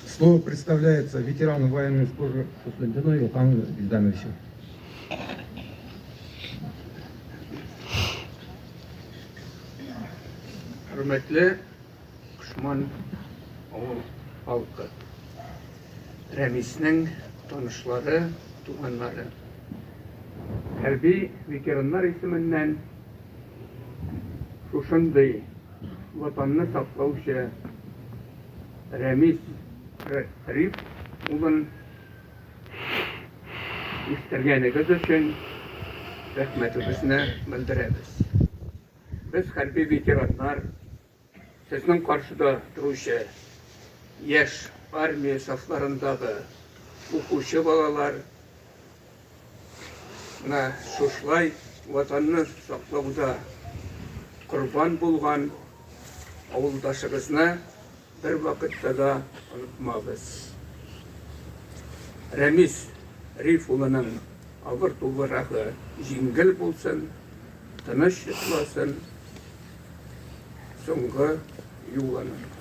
Слово представляется ветерану военной службы Кустантину Илхану Вильдановичу. Hürmetli Kuşman Oğul halkı, Remis'nin tanışları, tuğanları, Hərbi veteranlar isiminden şuşunday vatanını saklauşı Remis Rif ulun istirgeniniz için rahmetimizni bildiremiz. Biz hərbi veteranlar sizin karşıda duruşu yaş armiya saflarındağı okuşı balalar şuşlay vatanını saklauda kurban bulgan avuldaşımızna bir vakitte da unutmabız. Remis Rif ulunun ağır tuğrağı jingil bulsun, tanış yıklasın, soңғы юланы.